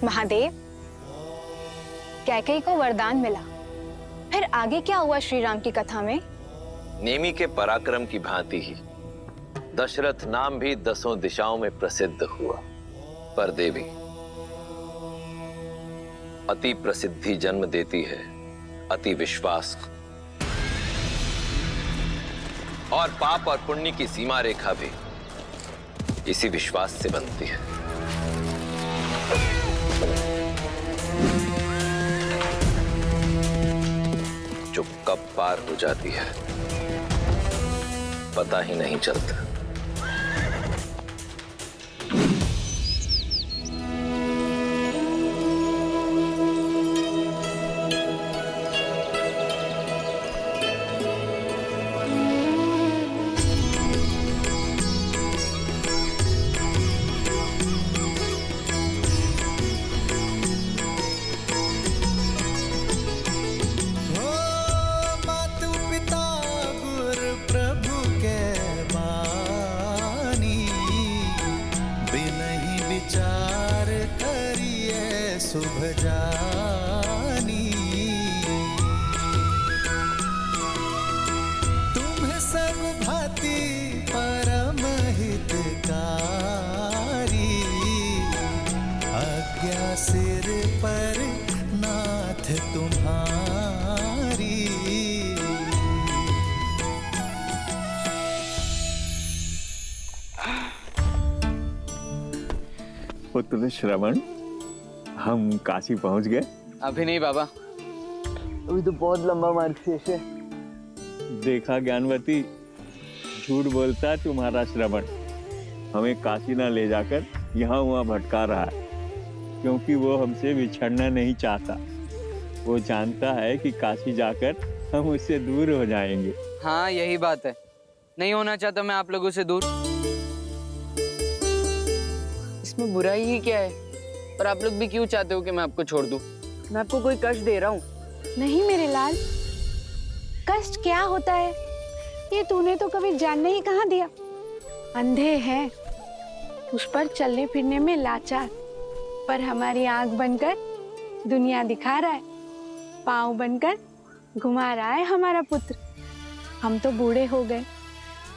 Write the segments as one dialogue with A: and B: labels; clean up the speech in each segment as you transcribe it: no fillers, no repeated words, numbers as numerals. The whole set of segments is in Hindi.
A: महादेव, कैकेयी को वरदान मिला, फिर आगे क्या हुआ श्री राम की कथा में?
B: नेमी के पराक्रम की भांति ही दशरथ नाम भी 10 दिशाओं में प्रसिद्ध हुआ। पर देवी, अति प्रसिद्धि जन्म देती है अति विश्वास को, और पाप और पुण्य की सीमा रेखा भी इसी विश्वास से बनती है। जो कब पार हो जाती है पता ही नहीं चलता।
C: शुभ जानी तुम्हें सब भांति परम हितकारी, आज्ञा सिर पर नाथ तुम्हारी।
D: पुत्र श्रवण, हम काशी पहुंच गए?
E: अभी नहीं बाबा, अभी तो बहुत लंबा मार्ग शेष है।
D: देखा ज्ञानवती, झूठ बोलता तुम्हारा श्रवण। हमें काशी ना ले जाकर यहाँ वहाँ भटका रहा है, क्योंकि वो हमसे बिछड़ना नहीं चाहता। वो जानता है कि काशी जाकर हम उससे दूर हो जाएंगे।
E: हाँ, यही बात है। नहीं होना चाहता मैं आप लोगों से दूर। इसमें बुराई ही क्या है? और आप लोग भी क्यों चाहते हो कि मैं आपको छोड़ दूं? मैं आपको कोई कष्ट दे रहा हूँ?
A: नहीं मेरे लाल, कष्ट क्या होता है ये तूने तो कभी जानने ही कहाँ दिया। अंधे हैं, उस पर चलने फिरने में लाचार, पर हमारी आंख बनकर दुनिया दिखा रहा है, पाँव बनकर घुमा रहा है हमारा पुत्र। हम तो बूढ़े हो गए,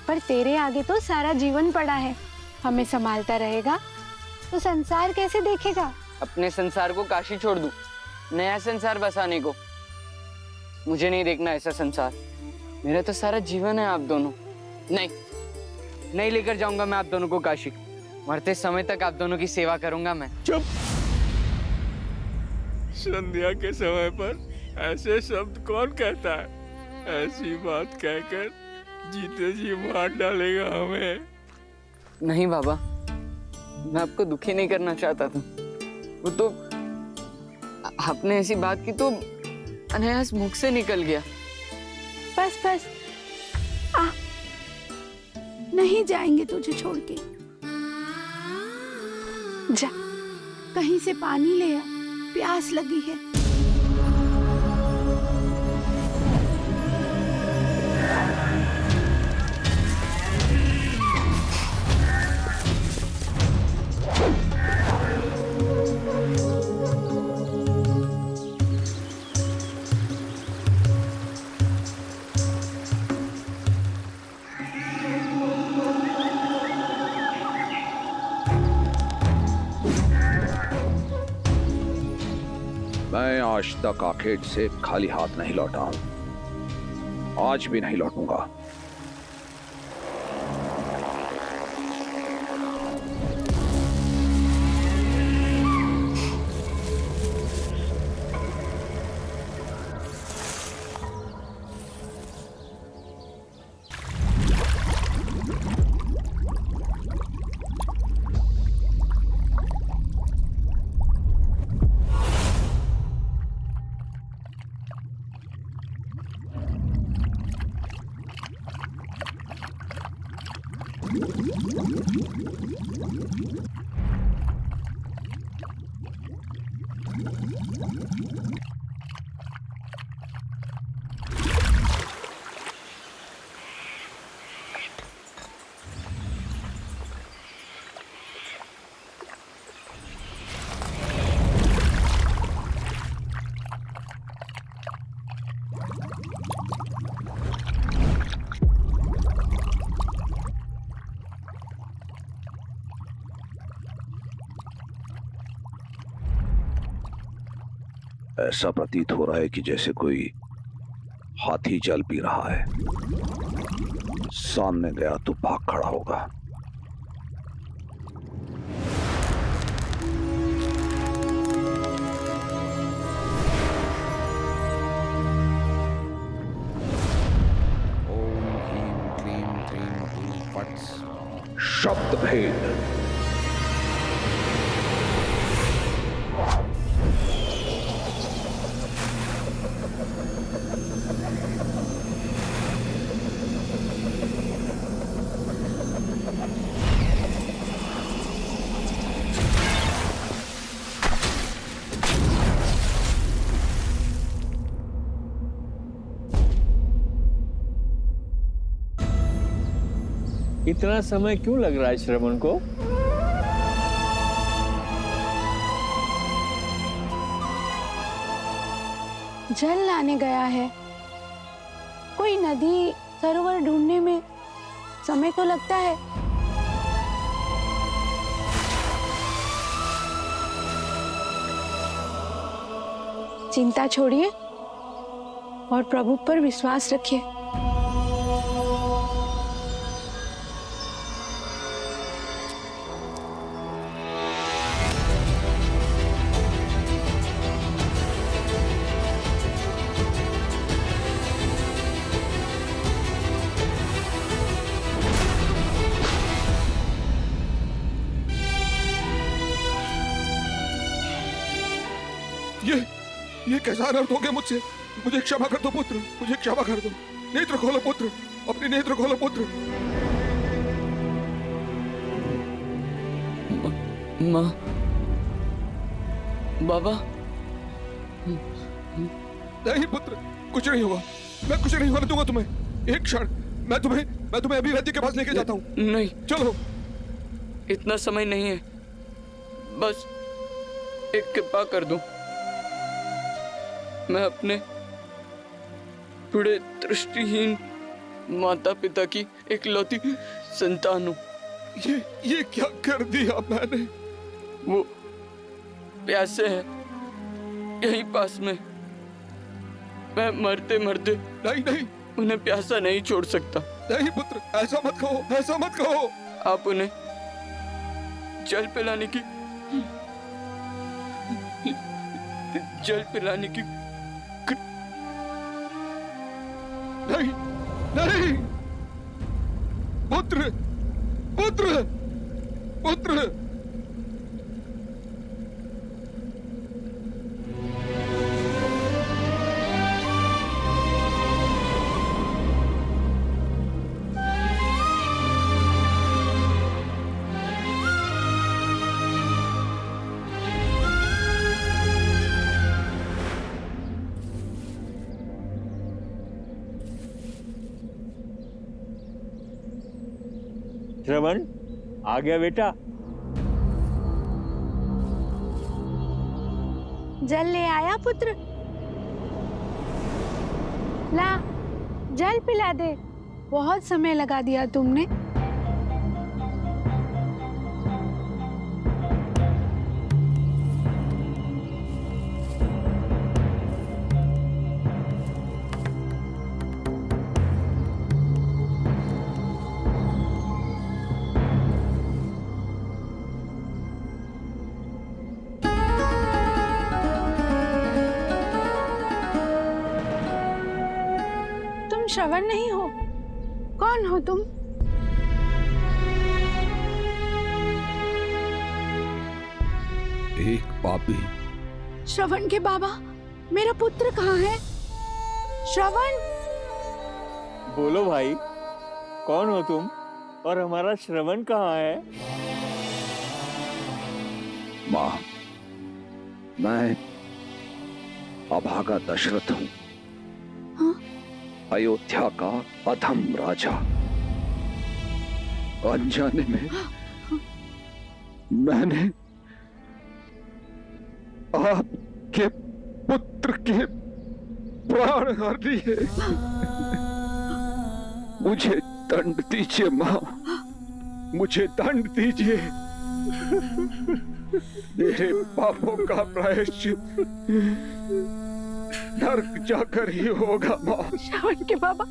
A: पर तेरे आगे तो सारा जीवन पड़ा है। हमें संभालता रहेगा तो संसार कैसे देखेगा?
E: अपने संसार को काशी छोड़ दूं, नया संसार बसाने को? मुझे नहीं देखना ऐसा संसार। मेरा तो सारा जीवन है आप दोनों। नहीं लेकर जाऊंगा मैं आप दोनों को काशी। मरते समय तक आप दोनों की सेवा करूंगा मैं।
D: चुप! संध्या के समय पर ऐसे शब्द कौन कहता है? ऐसी बात कहकर जीते जी मार डालेगा हमें।
E: नहीं बाबा, मैं आपको दुखी नहीं करना चाहता था। वो तो आपने ऐसी बात की तो अनायास मुख से निकल गया।
A: बस आ, नहीं जाएंगे तुझे छोड़ के। जा, कहीं से पानी ले आ, प्यास लगी है।
F: मैं आज तक आखेट से खाली हाथ नहीं लौटा हूं, आज भी नहीं लौटूंगा। ऐसा प्रतीत हो रहा है कि जैसे कोई हाथी जल पी रहा है। सामने गया तो भाग खड़ा होगा।
G: ओम ह्रीं क्लीं क्रीं हूं फट्।
F: शब्द भेद।
D: इतना समय क्यों लग रहा है श्रवण को?
A: जल लाने गया है। कोई नदी सरोवर ढूंढने में समय तो लगता है। चिंता छोड़िए और प्रभु पर विश्वास रखिए।
G: ये कैसा अनर्थ हो गया मुझसे? मुझे क्षमा कर दो पुत्र, मुझे क्षमा कर दो। नेत्र खोलो पुत्र, अपने नेत्र खोलो पुत्र।
E: माँ, बाबा।
G: नहीं पुत्र, कुछ नहीं होगा। मैं कुछ नहीं होने दूंगा तुम्हें। एक क्षण, मैं तुम्हें अभी वैद्य के पास लेके जाता हूँ।
E: नहीं,
G: चलो।
E: इतना समय नहीं है। बस एक कृपा कर दो। मैं अपने बूढ़े दृष्टिहीन माता पिता की इकलौती संतान हूँ।
G: ये क्या कर दिया मैंने?
E: वो प्यासे हैं यहीं पास में। मैं मरते मरते
G: नहीं
E: उन्हें प्यासा नहीं छोड़ सकता।
G: नहीं पुत्र, ऐसा मत कहो, ऐसा मत कहो।
E: आप उन्हें जल पिलाने की
G: नहीं पुत्र, पुत्र, पुत्र।
D: श्रवण आ गया बेटा।
A: जल ले आया पुत्र? ला, जल पिला दे। बहुत समय लगा दिया तुमने। श्रवण नहीं हो? कौन हो तुम?
F: एक पापी।
A: श्रवण के बाबा, मेरा पुत्र कहाँ है? श्रवण!
D: बोलो भाई, कौन हो तुम और हमारा श्रवण कहाँ है?
F: माँ, मैं अभागा दशरथ हूँ।
A: हाँ?
F: अयोध्या का अधम राजा। अनजाने में मैंने आपके पुत्र के प्राण हर लिए। मुझे दंड दीजिए माँ, मुझे दंड दीजिए। मेरे पापों का प्रायश्चित नर्क जाकर ही होगा माँ।
A: श्रावण के बाबा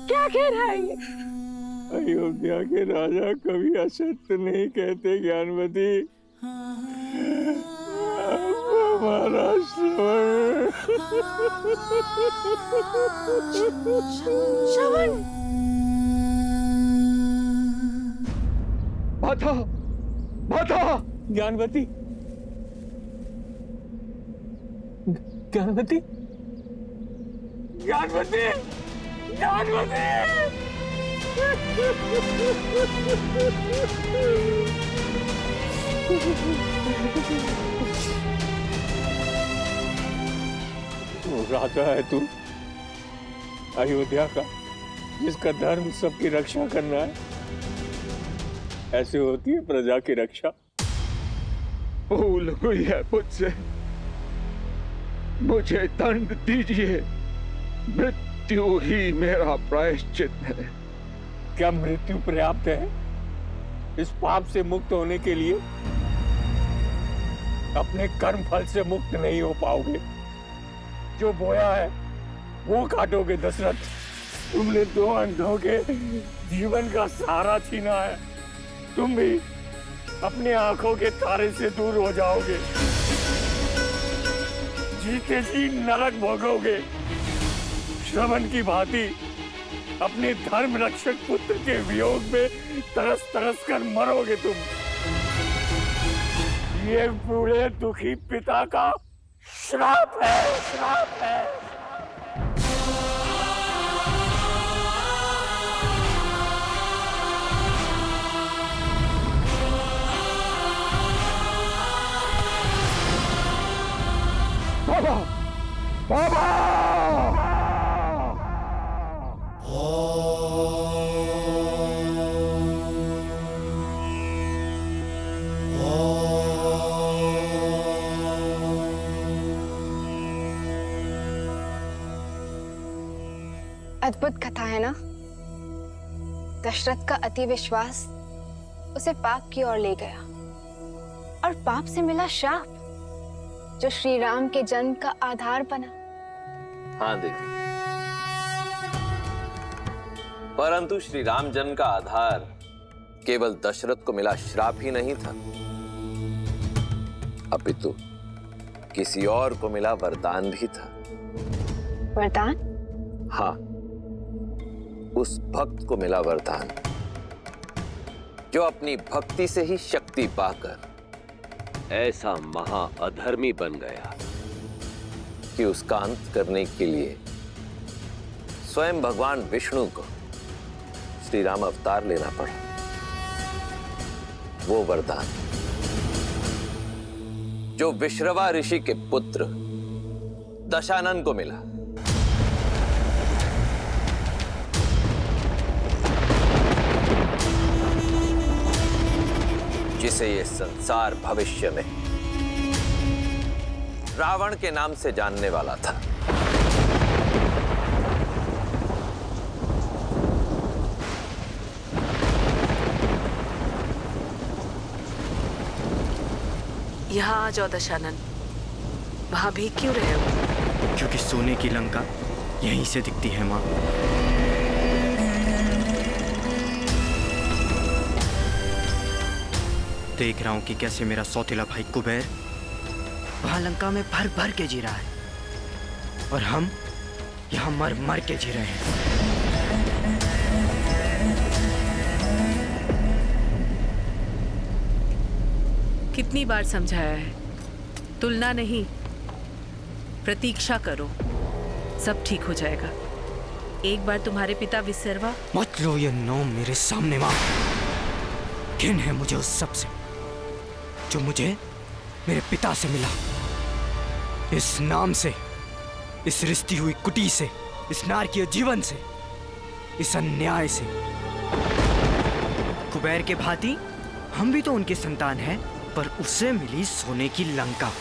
A: क्या कह रहा है ये?
D: अयोध्या के राजा कभी असत्य नहीं कहते ज्ञानवती। हमारा श्रवण।
A: श्रावण
F: माता, माता,
D: ज्ञानवती, ज्ञानवती, ज्ञानवती, ज्ञानवती। राजा है तू अयोध्या का, जिसका धर्म सबकी रक्षा करना है। ऐसे होती है प्रजा की रक्षा।
F: भूल हुई है मुझसे, मुझे दंड दीजिए। मृत्यु ही मेरा प्रायश्चित है।
D: क्या मृत्यु पर्याप्त है इस पाप से मुक्त होने के लिए? अपने कर्म फल से मुक्त नहीं हो पाओगे। जो बोया है वो काटोगे दशरथ। तुमने 2 अंधों के जीवन का सहारा छीना है। तुम भी अपने आंखों के तारे से दूर हो जाओगे। जीते जी नरक भोगोगे। श्रवण की भांति अपने धर्म रक्षक पुत्र के वियोग में तरस तरस कर मरोगे तुम। ये बूढ़े दुखी पिता का श्राप है, श्राप है।
F: बाबा, बाबा,
H: अद्भुत कथा है ना। दशरथ का अति विश्वास उसे पाप की ओर ले गया और पाप से मिला श्राप जो श्री राम के जन्म का आधार बना।
B: हाँ देवी, परंतु श्री राम जन्म का आधार केवल दशरथ को मिला श्राप ही नहीं था, अपितु किसी और को मिला वरदान भी था।
H: वरदान?
B: हाँ, उस भक्त को मिला वरदान जो अपनी भक्ति से ही शक्ति पाकर ऐसा महा अधर्मी बन गया कि उसका अंत करने के लिए स्वयं भगवान विष्णु को श्री राम अवतार लेना पड़ा। वो वरदान जो विश्रवा ऋषि के पुत्र दशानन को मिला। जिसे ये संसार भविष्य में रावण के नाम से जानने वाला था।
I: यहाँ आ जाओ दशानन। वहां भी क्यों रहे हो?
J: क्योंकि सोने की लंका यहीं से दिखती है माँ। देख रहा हूं कि कैसे मेरा सौतेला भाई कुबेर वहां लंका में भर भर के जी रहा है और हम यहां मर मर के जी रहे हैं।
I: कितनी बार समझाया है, तुलना नहीं, प्रतीक्षा करो, सब ठीक हो जाएगा। एक बार तुम्हारे पिता विसर्वा।
J: मत लो ये नाम मेरे सामने माँ। घिन है मुझे उस सब से जो मुझे मेरे पिता से मिला। इस नाम से, इस रिश्ती हुई कुटी से, इस नारकीय जीवन से, इस अन्याय से। कुबेर के भांति हम भी तो उनकी संतान हैं, पर उसे मिली सोने की लंका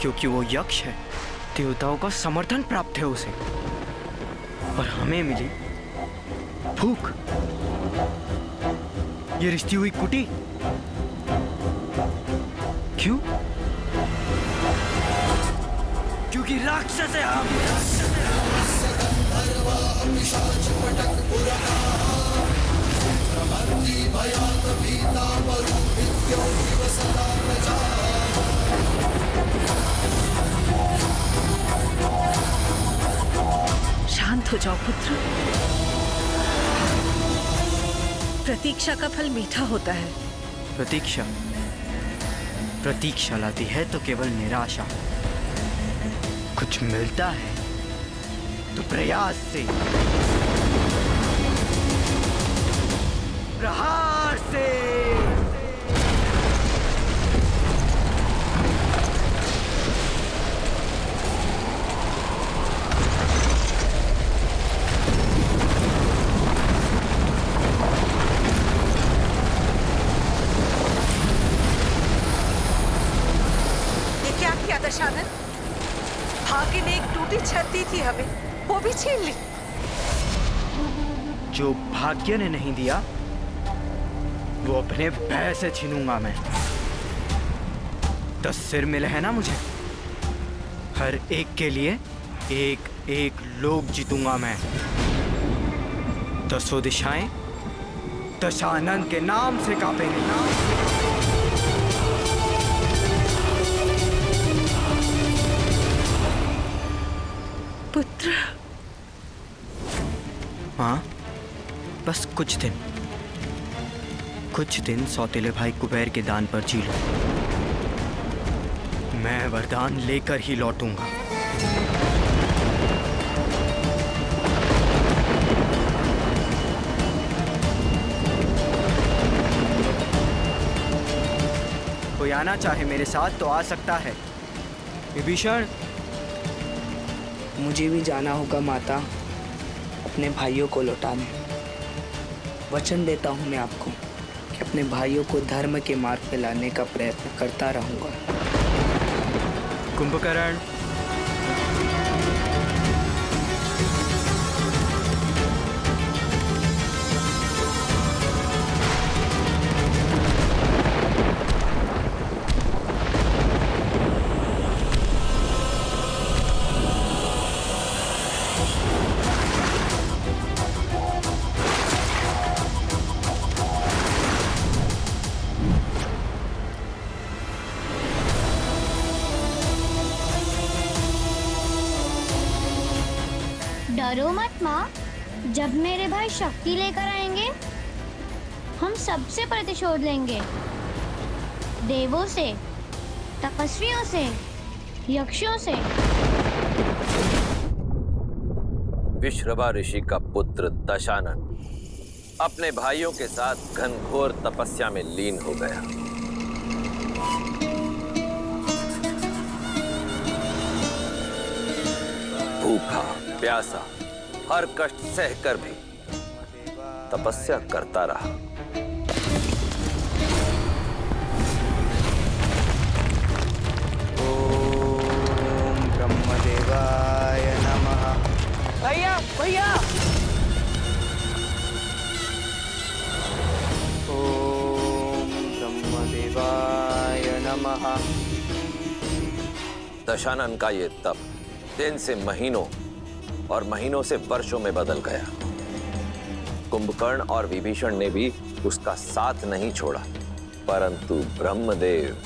J: क्योंकि वो यक्ष है। देवताओं का समर्थन प्राप्त है उसे, पर हमें मिली भूख। ये रिश्ती हुई कुटी। क्यों? क्योंकि राक्षस है हम।
I: शांत हो जाओ पुत्र। प्रतीक्षा का फल मीठा होता है।
J: प्रतीक्षा प्रतीक्षा लाती है तो केवल निराशा। कुछ मिलता है तो प्रयास से, प्रहार से।
I: दशानन, भाग्य ने एक टूटी छत दी थी हमें, वो भी छीन ली।
J: जो भाग्य ने नहीं दिया वो अपने भय से छीनूंगा मैं। 10 सिर मिले हैं ना मुझे, हर एक के लिए एक एक लोक जीतूंगा मैं। 10 दिशाएं दशानन के नाम से कांपेंगी।
I: पुत्र।
J: हाँ, बस कुछ दिन सौतेले भाई कुबेर के दान पर जी लो। मैं वरदान लेकर ही लौटूंगा। कोई आना चाहे मेरे साथ तो आ सकता है। विभीषण,
K: मुझे भी जाना होगा माता, अपने भाइयों को लौटाने। वचन देता हूँ मैं आपको कि अपने भाइयों को धर्म के मार्ग पे लाने का प्रयत्न करता रहूंगा।
J: कुंभकर्ण,
L: डरो मत माँ, जब मेरे भाई शक्ति लेकर आएंगे हम सबसे प्रतिशोध लेंगे। देवों से, तपस्वियों से, यक्षों से।
B: विश्रवा ऋषि का पुत्र दशानन अपने भाइयों के साथ घनघोर तपस्या में लीन हो गया। भूखा प्यासा हर कष्ट सहकर भी तपस्या करता रहा।
J: ओम ब्रह्मदेवाय नमः।
K: भैया भैया,
J: ओम ब्रह्मदेवाय नमः।
B: दशानन का ये तप दिन से महीनों और महीनों से वर्षों में बदल गया। कुंभकर्ण और विभीषण ने भी उसका साथ नहीं छोड़ा, परंतु ब्रह्मदेव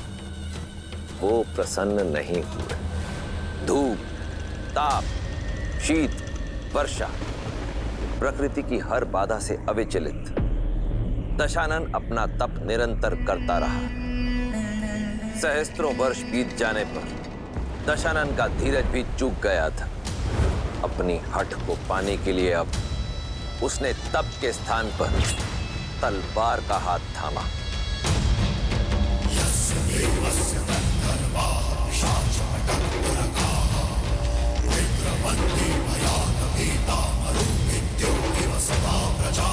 B: वो प्रसन्न नहीं हुए। धूप, ताप, शीत, वर्षा, प्रकृति की हर बाधा से अविचलित दशानन अपना तप निरंतर करता रहा। सहस्त्रों वर्ष बीत जाने पर दशानन का धीरज भी चूक गया था। अपनी हठ को पाने के लिए अब उसने तप के स्थान पर तलवार का हाथ थामा।
C: विक्रमंती भयानभीता मरुमृत्युमिव सदा प्रजा।